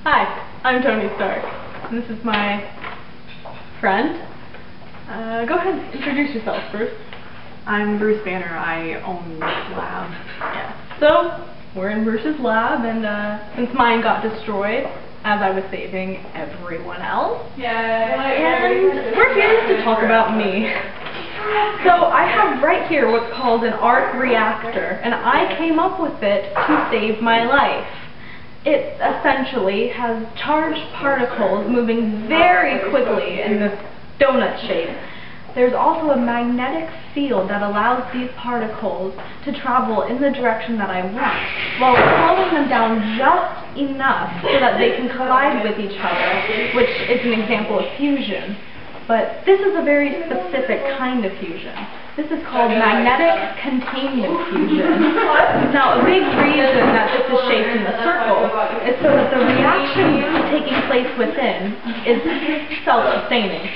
Hi, I'm Tony Stark. And this is my friend. Go ahead and introduce yourself first. I'm Bruce Banner. I own this lab. Yeah. So, we're in Bruce's lab, and since mine got destroyed, as I was saving everyone else, and we're here to talk about me. So I have right here what's called an arc reactor, and I came up with it to save my life. It essentially has charged particles moving very quickly in this donut shape. There's also a magnetic field that allows these particles to travel in the direction that I want, while slowing them down just enough so that they can collide with each other, which is an example of fusion. But this is a very specific kind of fusion. This is called magnetic containment fusion. Now, a big reason that this is shaped in a circle is so that the reaction taking place within is self-sustaining.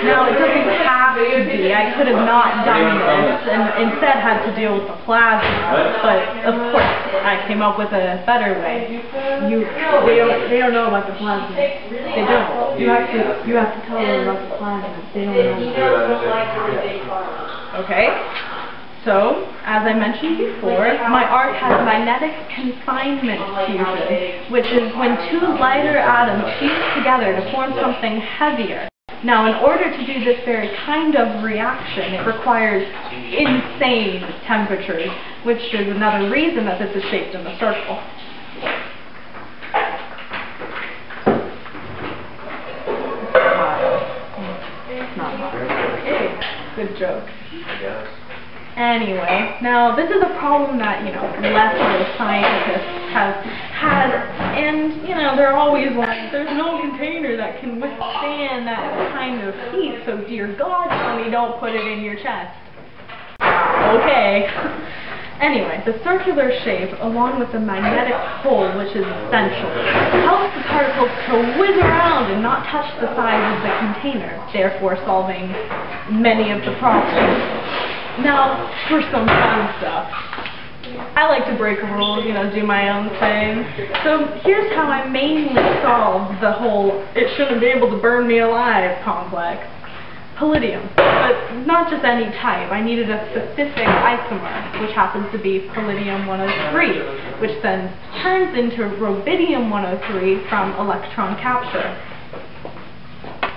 Now, it doesn't have to be. I could have not done this and instead had to deal with the plasma, but of course I came up with a better way. They don't know about the plasma. They don't. You have to tell them about the plasma. They don't know. Okay. So, as I mentioned before, my arc has magnetic confinement fusion, which is when two lighter atoms fuse together to form something heavier. Now, in order to do this very kind of reaction, it requires insane temperatures, which is another reason that this is shaped in a circle. It's not hot. Okay, good joke. Anyway, now this is a problem that, lesser scientists have had, and, they're always like, there's no container that can withstand that kind of heat, so dear God, Tony, don't put it in your chest. Okay. Anyway, the circular shape, along with the magnetic pole, which is essential, helps the particles to whiz around and not touch the sides of the container, therefore solving many of the problems. Now, for some fun stuff. I like to break rules, do my own thing. So here's how I mainly solved the whole "it shouldn't be able to burn me alive" complex. Palladium, but not just any type. I needed a specific isomer, which happens to be palladium 103, which then turns into rubidium 103 from electron capture.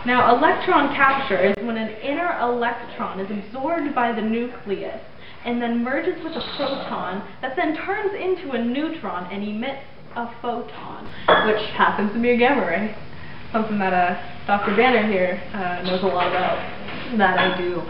Now, electron capture is when an inner electron is absorbed by the nucleus and then merges with a proton that then turns into a neutron and emits a photon, which happens to be a gamma ray. Something that Dr. Banner here knows a lot about. That I do.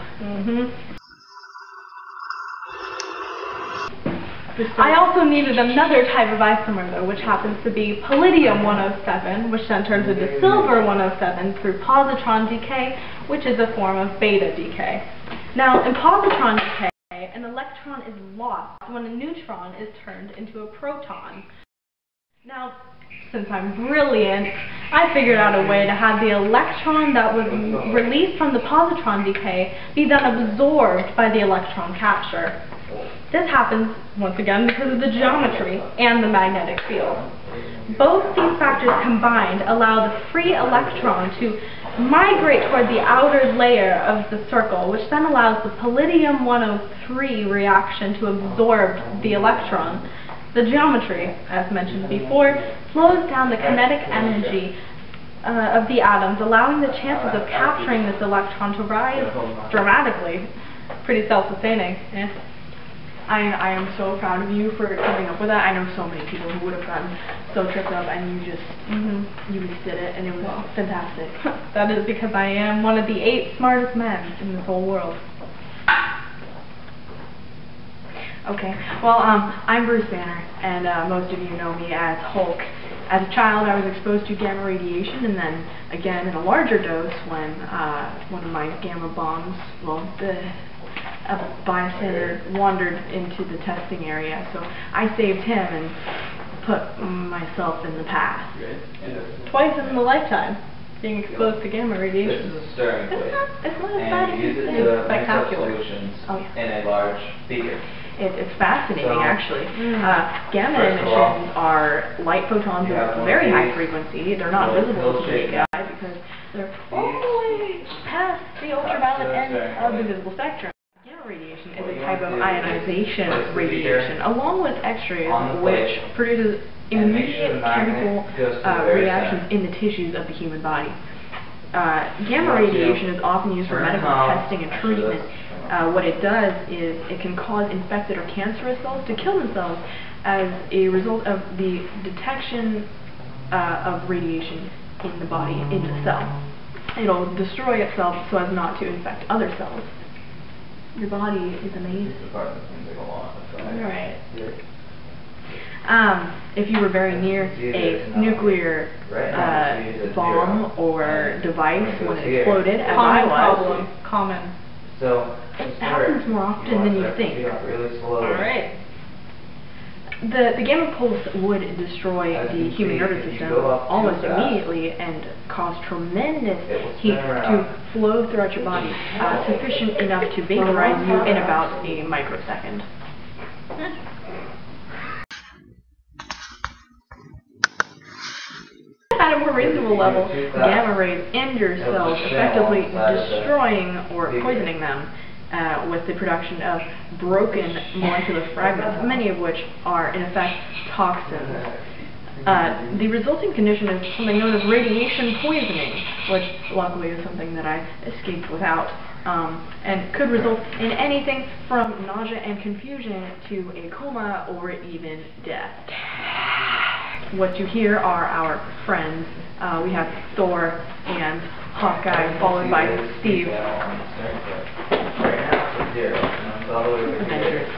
I also needed another type of isomer, though, which happens to be palladium 107, which then turns into silver 107 through positron decay, which is a form of beta decay. Now, in positron decay, an electron is lost when a neutron is turned into a proton. Now, since I'm brilliant, I figured out a way to have the electron that was released from the positron decay be then absorbed by the electron capture. This happens, once again, because of the geometry and the magnetic field. Both these factors combined allow the free electron to migrate toward the outer layer of the circle, which then allows the palladium 103 reaction to absorb the electron. The geometry, as mentioned before, slows down the kinetic energy of the atoms, allowing the chances of capturing this electron to rise dramatically. Pretty self-sustaining, eh? I am so proud of you for coming up with that. I know so many people who would have gotten so tripped up, and you just did it, and it was fantastic. That is because I am one of the 8 smartest men in this whole world. Okay, well, I'm Bruce Banner, and most of you know me as Hulk. As a child, I was exposed to gamma radiation, and then again in a larger dose when one of my gamma bombs, a bystander wandered into the testing area, so I saved him and put myself in the path. Twice in the lifetime, being exposed to gamma radiation. This is a stirring plate. It's not as bad as you use it you to think. mix up Spectacular. solutions in a large beaker. It's fascinating, actually. Gamma emissions are light photons of very high frequency. They're not visible to the naked eye because they're all the way past the ultraviolet end of the visible spectrum. Gamma radiation is a type of ionization radiation, along with X-rays, which produces immediate chemical reactions in the tissues of the human body. Gamma radiation is often used for medical testing and treatment. What it does is it can cause infected or cancerous cells to kill themselves as a result of the detection of radiation in the body, in the cell. It'll destroy itself so as not to infect other cells. Your body is amazing. Alright. If you were very near a nuclear bomb or device when it exploded, as I was, Common. it happens more often than you think. Alright. The gamma pulse would destroy the human nervous system almost immediately and cause tremendous heat to flow throughout your body, sufficient enough to vaporize you in about a microsecond. At a more reasonable level, gamma rays injure cells, effectively destroying or poisoning them with the production of broken molecular fragments, many of which are, in effect, toxins. The resulting condition is something known as radiation poisoning, which luckily is something that I escaped without, and could result in anything from nausea and confusion to a coma or even death. What you hear are our friends. We have Thor and Hawkeye, followed by Steve. Avengers.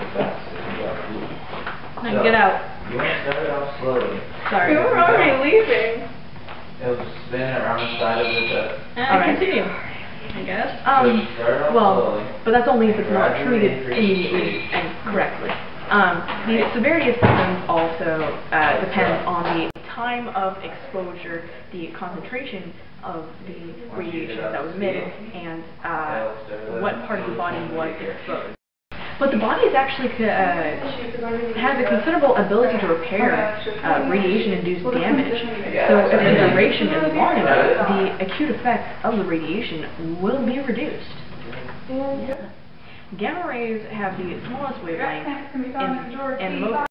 Now get out. You want to start it off slowly. Sorry. We were already leaving. It'll spin around the side of the And continue, I guess. Well, but that's only if it's not treated immediately and correctly. The severity of symptoms also depends on the time of exposure, the concentration of the radiation that was emitted, and what part of the body was exposed. But the body is actually has a considerable ability to repair radiation-induced damage. So if the duration is long enough, the acute effects of the radiation will be reduced. Yeah. Gamma rays have the smallest wavelength and most.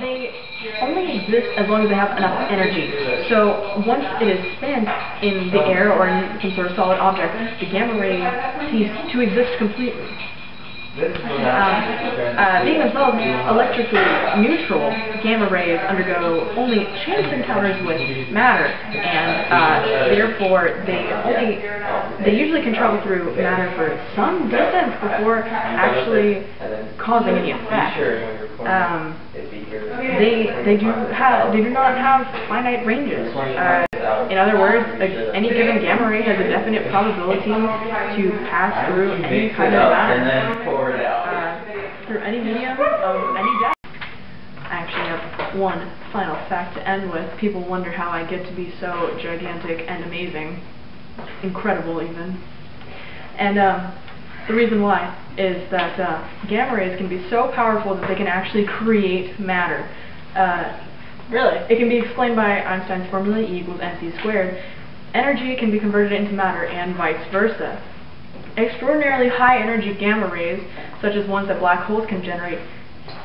They only exist as long as they have enough energy. So once it is spent in the air or in some sort of solid object, the gamma ray cease to exist completely. Being themselves electrically neutral, gamma rays undergo only chance encounters with matter, and therefore they usually can travel through matter for some distance before actually causing any effect. They do not have finite ranges. In other words, any given gamma ray has a definite probability to pass through any kind of matter, through any medium of any depth. I actually have one final fact to end with. People wonder how I get to be so gigantic and amazing, incredible even. And the reason why is that gamma rays can be so powerful that they can actually create matter. Really, it can be explained by Einstein's formula, E equals mc squared. Energy can be converted into matter and vice versa. Extraordinarily high energy gamma rays, such as ones that black holes can generate,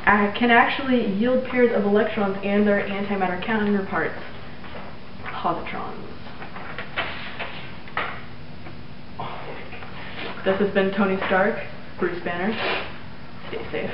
can actually yield pairs of electrons and their antimatter counterparts, positrons. This has been Tony Stark, Bruce Banner. Stay safe.